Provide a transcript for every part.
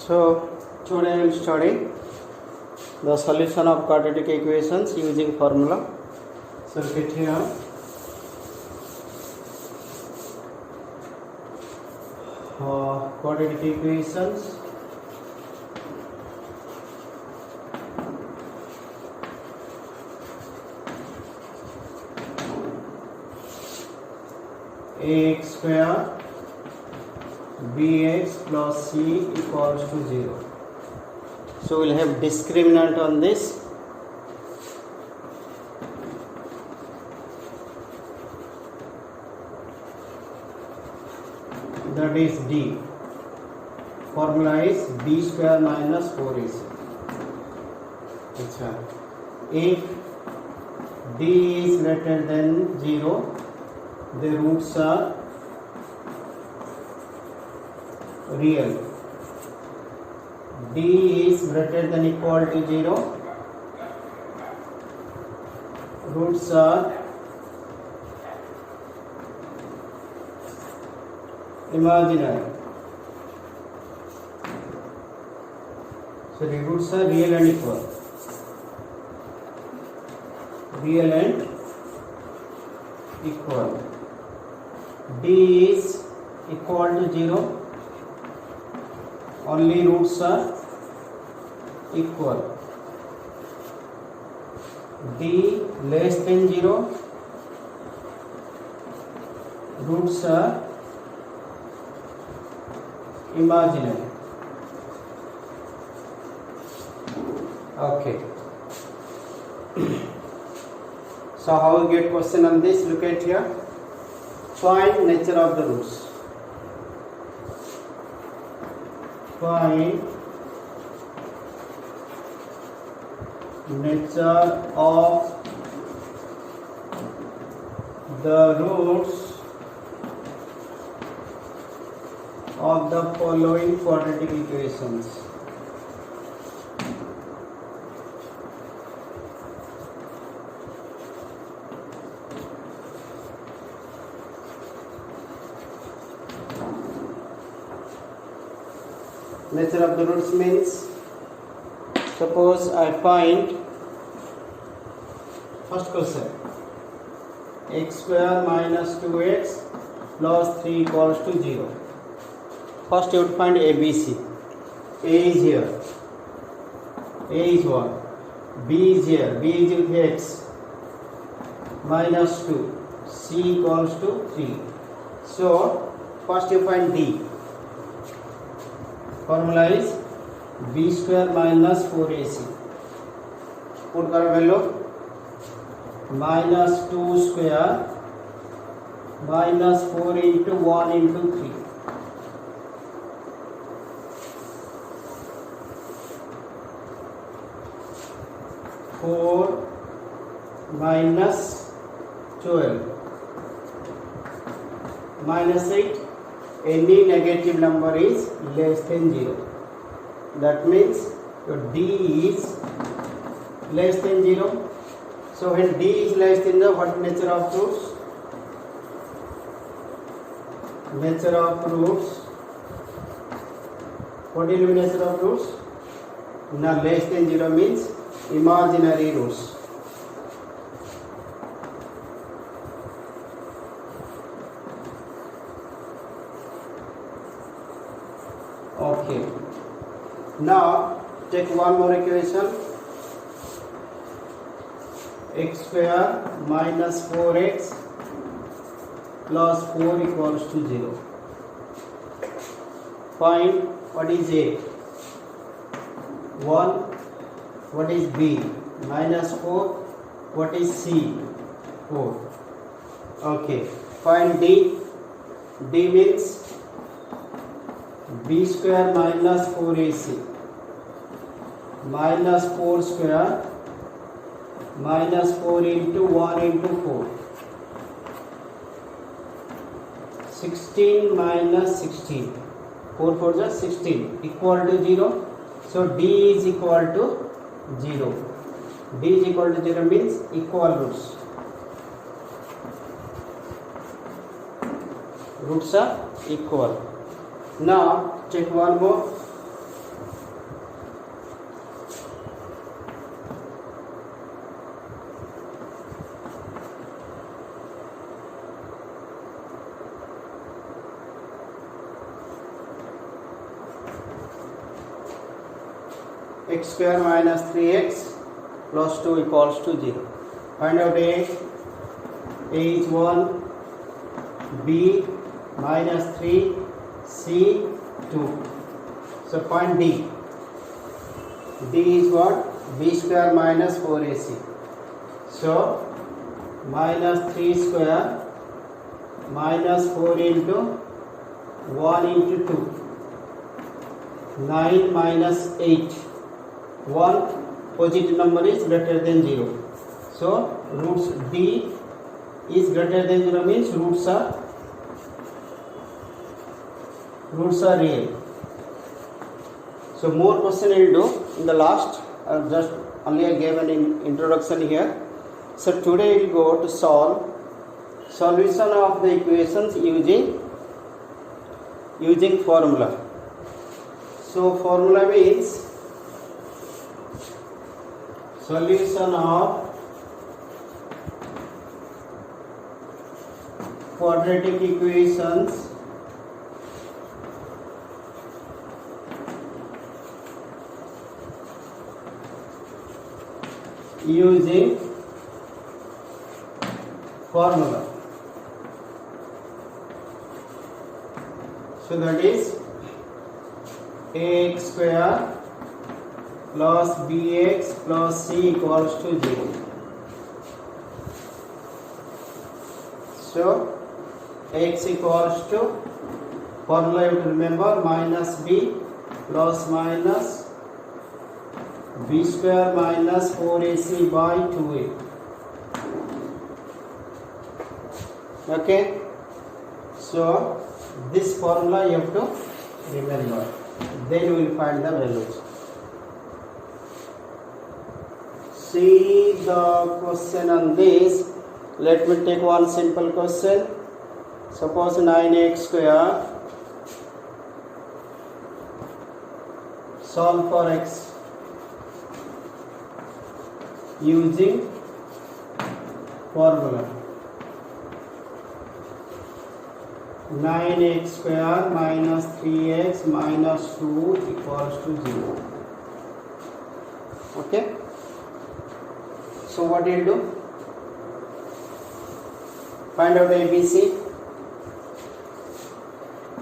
So today I will study the solution of quadratic equations using formula. So look at here. Quadratic equations. Ax square bx plus c equals to 0. So we'll have discriminant on this. That is d. Formula is b square minus 4ac. If d is greater than 0, the roots are real. D is greater than equal to 0, roots are imaginary. So the roots are real and equal. Real and equal. D is equal to 0. Only roots are equal. D less than 0. Roots are imaginary. Okay. So how we get question on this? Look at here. Find nature of the roots. Find nature of the roots of the following quadratic equations. Nature of the roots means, suppose I find first question, x square minus 2x plus 3 equals to 0. First you would find ABC. A is here. A is 1. B is here. B is with x minus 2. C equals to 3. So first you find D. Formula is b square minus 4ac. Put kar value minus 2 square minus 4 into 1 into 3. Four minus 12 minus 8. Any negative number is less than 0. That means your D is less than 0. So when D is less than 0, what nature of roots? Nature of roots. What will be nature of roots? Now less than 0 means imaginary roots. Okay. Now take one more equation. X square minus 4x plus 4 equals to 0. Find what is A. 1. What is B? Minus 4. What is C? 4. Okay. Find D. D means b square minus 4ac minus 4 square minus 4 into 1 into 4. 16 minus 16. 4 4 is 16 equal to 0. So D is equal to 0. D is equal to 0 means equal roots. Roots are equal. Now check one more. x square minus 3x plus 2 equals to 0. Find out A. A is 1, B minus 3, C 2. So find D. D is what? B square minus 4AC. So minus 3 square minus 4 into 1 into 2. 9 minus 8. 1 positive number is greater than 0. So roots D is greater than 0 means roots are real. So more question I will do in the last. Just only I gave an introduction here. So today we will go to solve solution of the equations using formula. So formula means solution of quadratic equations using formula. So that is ax square plus bx plus c equals to 0. So x equals to formula you have to remember minus b plus minus b square minus 4ac by 2a. Okay, so this formula you have to remember, then you will find the values. See the question on this. Let me take one simple question. Suppose 9x square, solve for x using formula. 9x square minus 3x minus 2 equals to 0. Okay. So what do you do? Find out ABC.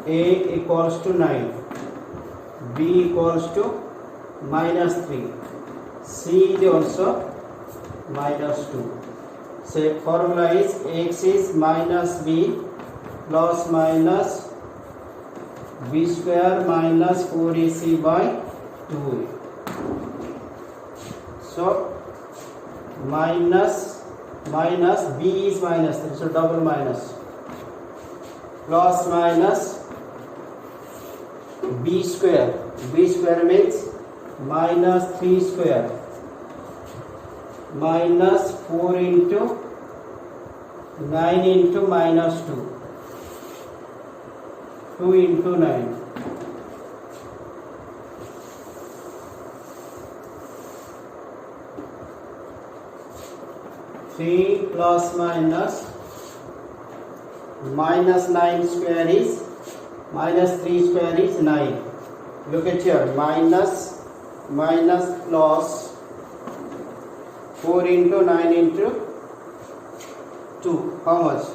A equals to 9. B equals to minus 3. C is also minus 2. So formula is x is minus b plus minus b square minus 4ac by 2a. So minus b is minus 3, so double minus, plus minus b square means minus 3 square minus 4 into 9 into minus 2, 2 into 9. Three plus minus 9 square is minus 3 square is 9. Look at here, minus plus 4 into 9 into 2. How much?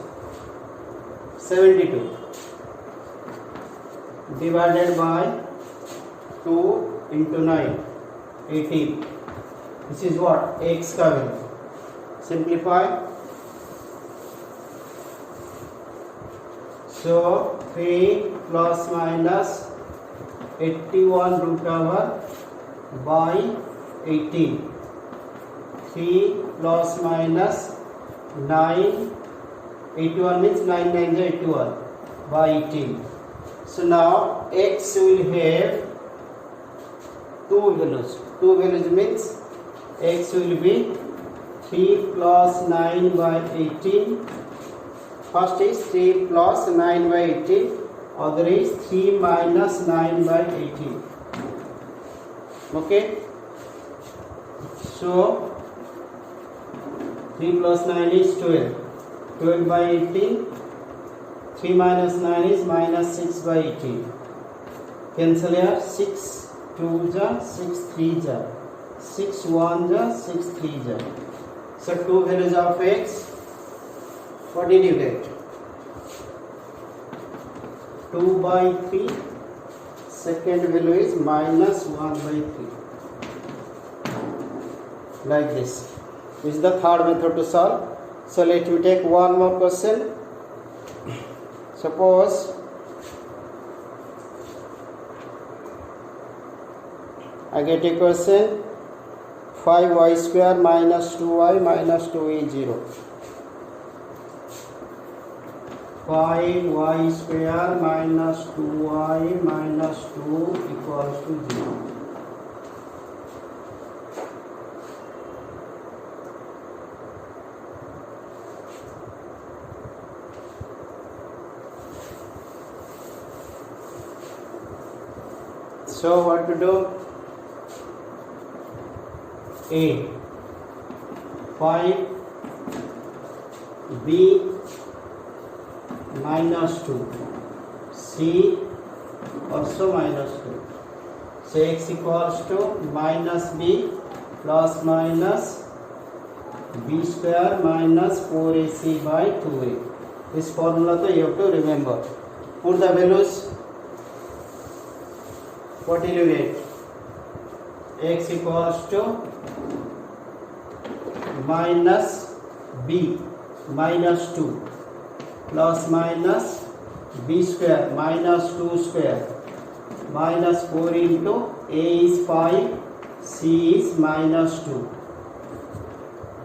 72. Divided by 2 into 9, 18. This is what? X का value. Simplify. So 3 plus minus 81 root over by 18. 3 plus minus 9, 81 means 9 9 is 81 by 18. So now x will have two values. Two values means x will be 3 plus 9 by 18. First is 3 plus 9 by 18. Other is 3 minus 9 by 18. Okay. So 3 plus 9 is 12. 12 by 18. 3 minus 9 is minus 6 by 18. Cancel here. 6 2 जा 6 3 जा 6 1 जा 6 3 जा. So 2 values of x. What did you get? 2 by 3. Second value is minus 1 by 3. Like this. This is the third method to solve. So let me take one more question. Suppose I get a question, 5y square minus 2y minus 2 is 0. 5y square minus 2y minus 2 equals to 0. So what to do? A 5 b minus 2 c also minus 2. So x equals to minus b plus minus b square minus 4ac by 2a. This formula you have to remember. Put the values. What will you get? X equals to minus b minus 2 plus minus b square minus 2 square minus 4 into a is 5, c is minus 2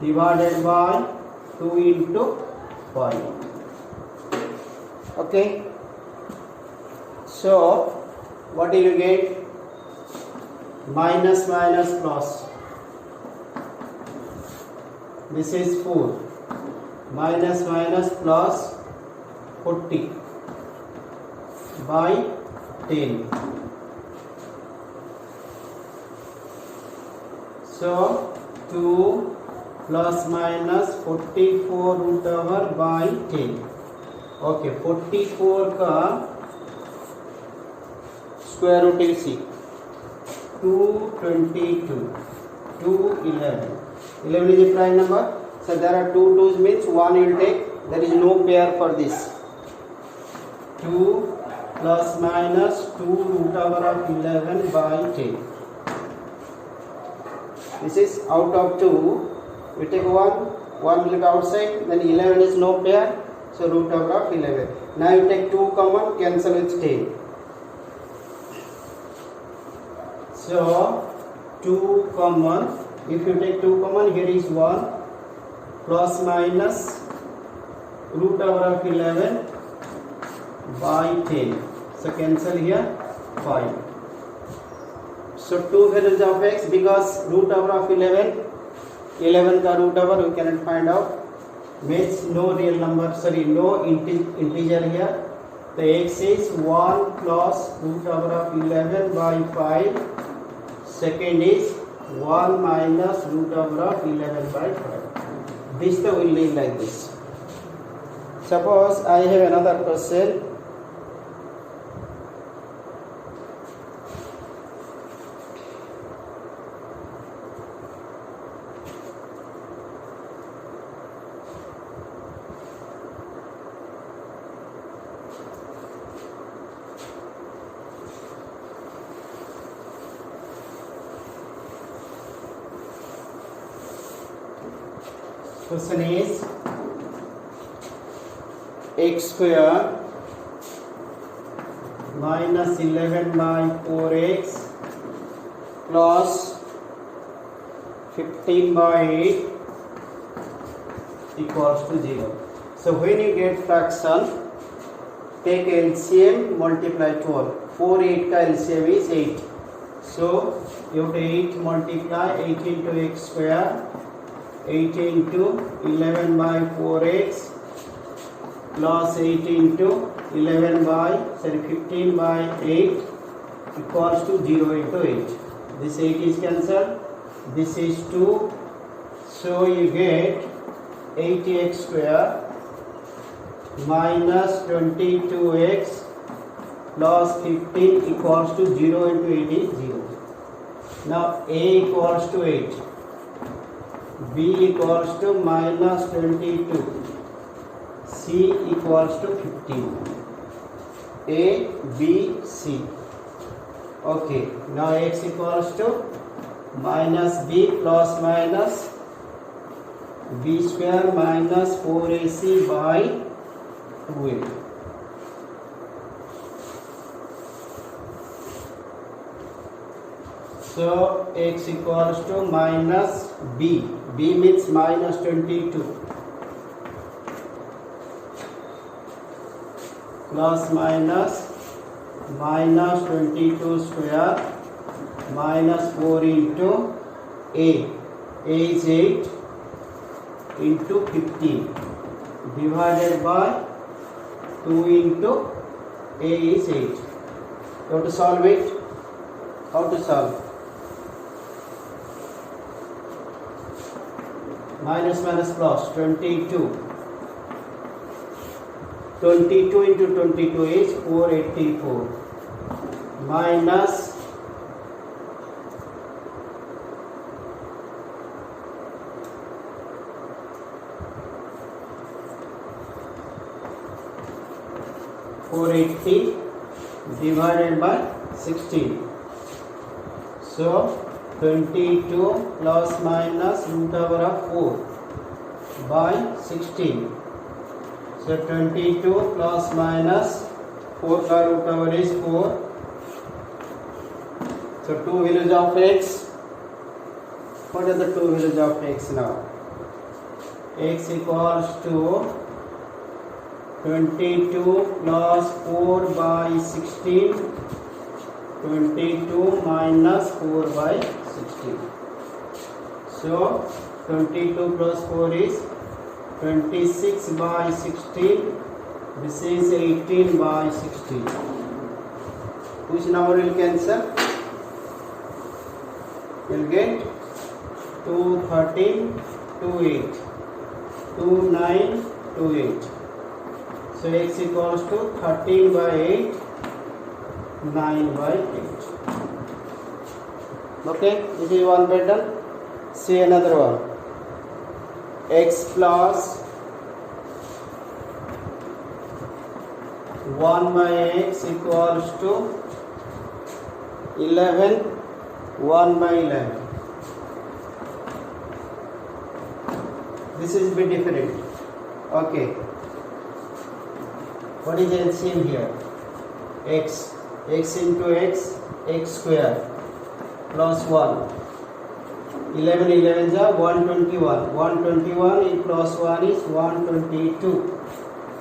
divided by 2 into 5. Okay. So what do you get? Minus minus plus. This is 4. Minus minus plus 40 by 10. So 2 plus minus 44 root over by 10. Okay, 44 का square root is 222, 211. 11 is a prime number. So there are two 2's means 1 will take. There is no pair for this. 2 plus minus 2 root over of 11 by 10. This is out of 2. We take 1. 1 will be outside. Then 11 is no pair. So root over of 11. Now you take 2 common. Cancel with 10. So 2 common, if you take 2 common, here is 1 plus minus root over of 11 by 10. So cancel here 5. So 2 values of x, because root over of 11 का root over we cannot find out, means no real number, sorry, no integer here. The x is 1 plus root over of 11 by 5. Second is 1 minus root over of 11 by 5. This will leave like this. Suppose I have another question. Question is x square minus 11 by 4x plus 15 by 8 equals to 0. So when you get fraction, take LCM, multiply 12. 4 8 का LCM is 8. So you have to 8 multiply 8 into x square, 8 into 11 by 4x plus 8 into 11 by 15 by 8 equals to 0 into 8. This 8 is cancelled. This is 2. So you get 8x square minus 22x plus 15 equals to 0 into 8 is 0. Now a equals to 8, b equals to minus 22, c equals to 15. A, B, C. Okay, now x equals to minus b plus minus b square minus 4ac by 2a. So x equals to minus b. B means minus 22 plus minus 22 square minus 4 into a. A is 8 into 15 divided by 2 into a is 8. How to solve it? How to solve? Minus minus plus 22. 22 into 22 is 484 minus 480 divided by 16. So 22 plus minus root over of 4 by 16. So 22 plus minus 4 का root over is 4. So 2 values of x. What are the 2 values of x now? X equals to 22 plus 4 by 16. 22 minus 4 by 16. So 22 plus 4 is 26 by 16. This is 18 by 16. Which number will cancel? Will get 2, 13, 2, 8. 2, 9, 2, 8. So x equals to 13 by 8. 9 by 8. Okay, this is one pattern. See another one. X plus 1 by x equals to 11. 1 by 11. This is a bit different. Okay. What is LCM here? X. X into x, x square plus 1. 11 11 is 121. 121 plus 1 is 122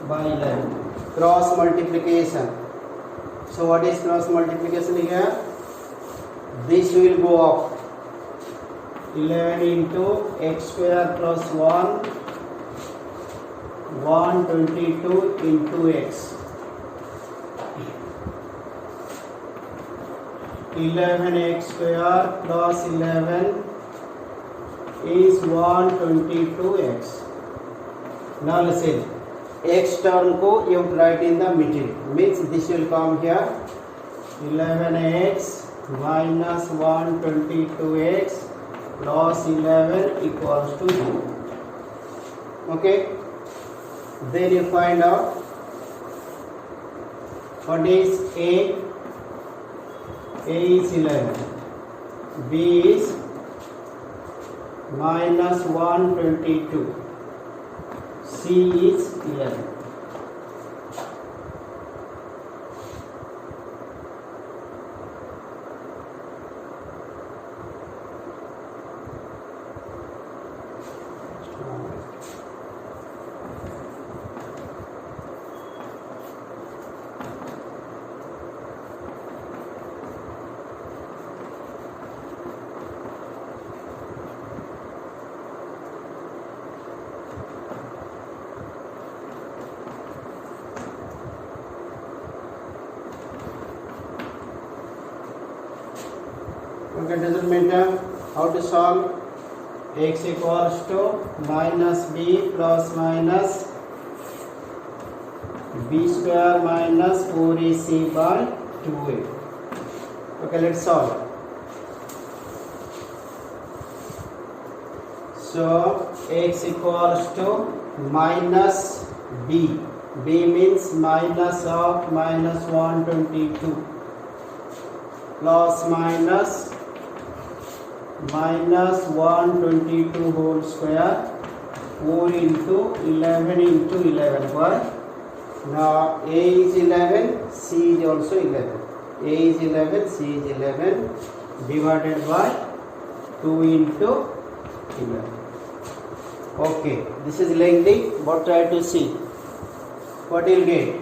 by 11. Cross multiplication. So what is cross multiplication here? This will go up. 11 into x square plus 1. 122 into x. 11x square plus 11 is 122x. Now listen, x term को you write in the middle, means this will come here. 11x minus 122x plus 11 equals to 0. Okay, then you find out what is a. A is 11, B is minus 122, C is 11. Okay, doesn't matter how to solve. X equals to minus b plus minus b square minus 4ac by 2a. Okay, let's solve. So x equals to minus b. B means minus of minus 122 plus minus 122 whole square 4 into 11 into 11. Why? Now a is 11, c is also 11. A is 11, c is 11 divided by 2 into 11. Okay, this is lengthy, but try to see. What you'll get?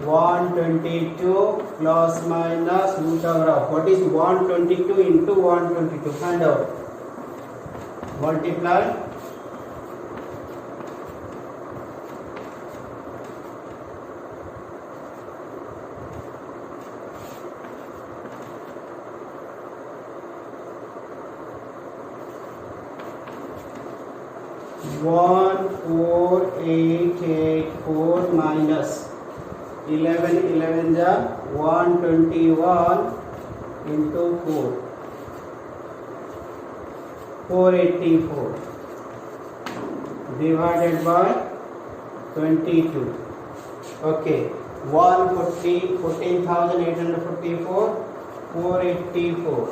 122 plus minus root over of. What is 122 into 122? Find out. Multiply. One 4884 minus 11 ja 121 into 484 divided by 22. Okay, 14,844 484.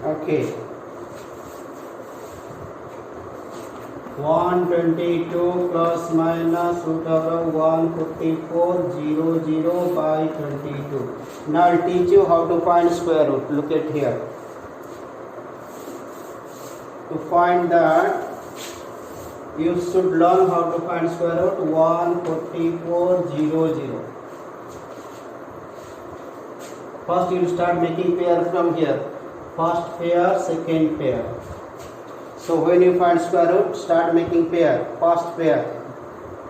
Okay, 122 plus minus root over 154 00 by 22. Now I'll teach you how to find square root. Look at here. To find that, you should learn how to find square root 144 00. First you will start making pair from here. First pair, second pair. So when you find square root, start making pair. First pair,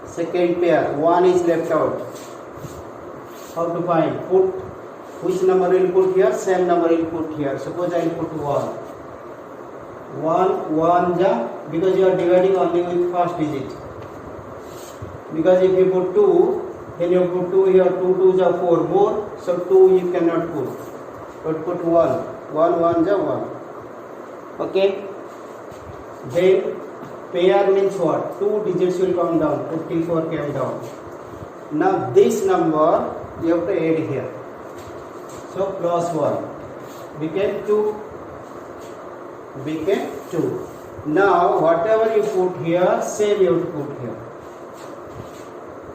second pair, 1 is left out. How to find? Put which number will put here? Same number will put here. Suppose I will put 1. 1 ja, because you are dividing only with first digit. Because if you put 2, then you put 2 here, 2 2 ja 4 more. So 2 you cannot put. But put 1. 1 ja 1. Okay. Then pair means what? 2 digits will come down. 54 came down. Now this number you have to add here. So plus 1 became 2. Became 2. Now whatever you put here, same you have to put here.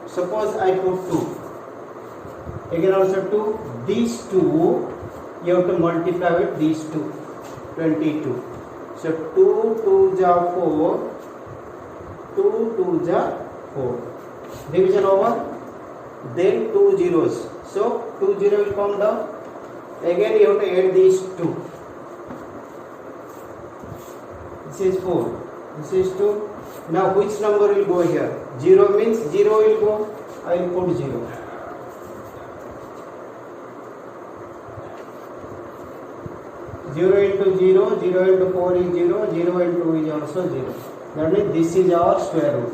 Suppose I put 2. Again also 2. These 2 you have to multiply with these 2. 22. So 2 2 ja 4, 2 2 ja 4. Division over. Then 2 zeros. So 2 0 will come down. Again you have to add these 2. This is 4. This is 2. Now which number will go here? 0 means 0 will go. I will put 0. 0 into 0, 0 into 4 is 0, 0 into 2 is also 0. That means this is our square root.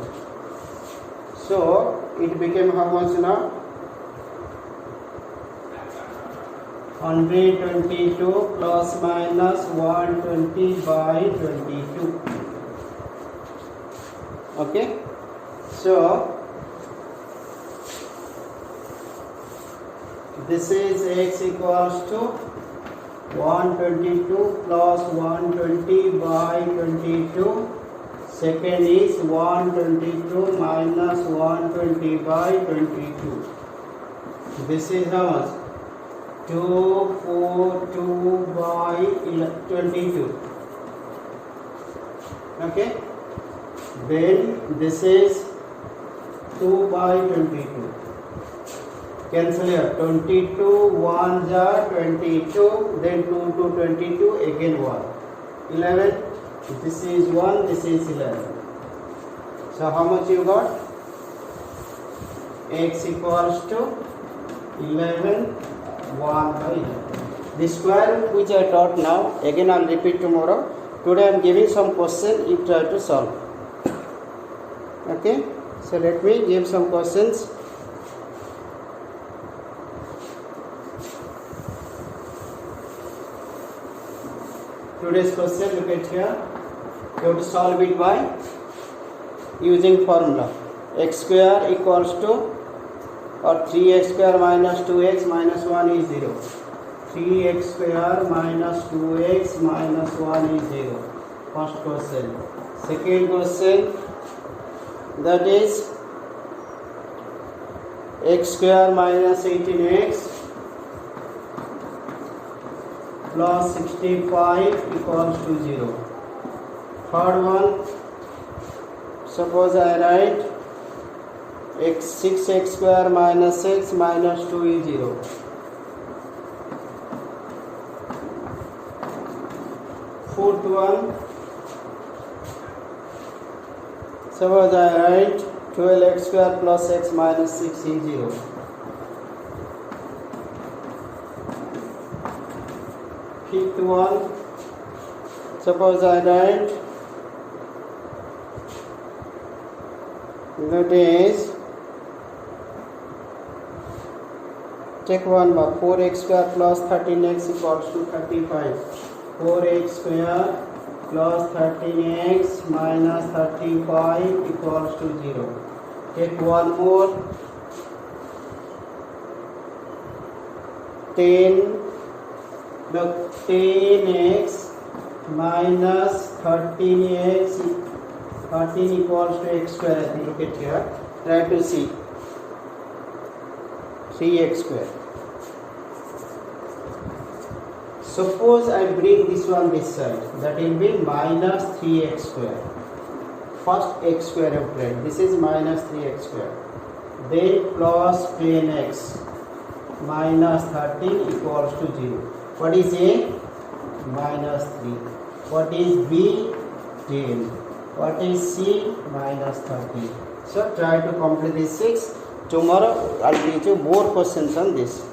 So it became how much now? 122 plus minus 120 by 22. Okay. So this is x equals to 122 plus 120 by 22. Second is 122 minus 120 by 22. This is how much? 242 by 22. Okay. Then this is 2 by 22. Cancel here. 22 1 ja 22. Then 2 to 22 again 1. 11. This is 1. This is 11. So how much you got? X equals to 11 1 by 11. The square root which I taught now, again I will repeat tomorrow. Today I am giving some question, you try to solve. Okay, so let me give some questions. Today's question, look at here. You have to solve it by using formula. X square equals to, or 3x square minus 2x minus 1 is 0. 3x square minus 2x minus 1 is 0. First question. Second question, that is x square minus 18x plus 65 equals to 0. Third one, suppose I write 6x square minus 6 minus 2 is 0. Fourth one, suppose I write 12x square plus x minus 6 is 0. Fifth one, suppose I write, that is, take one more, 4x square plus 13x equals to 35. 4x square plus 13x minus 35 equals to 0. Take one more, 10x minus 13x, 13 equals to x square. I think, look at here, try to see, 3x square. Suppose I bring this one this side, that will be minus 3x square. First x square I have tried, this is minus 3x square. Then plus 10x minus 13 equals to 0. What is A? Minus 3. What is B? 10. What is C? Minus 13. So try to complete this 6. Tomorrow I will teach you more questions on this.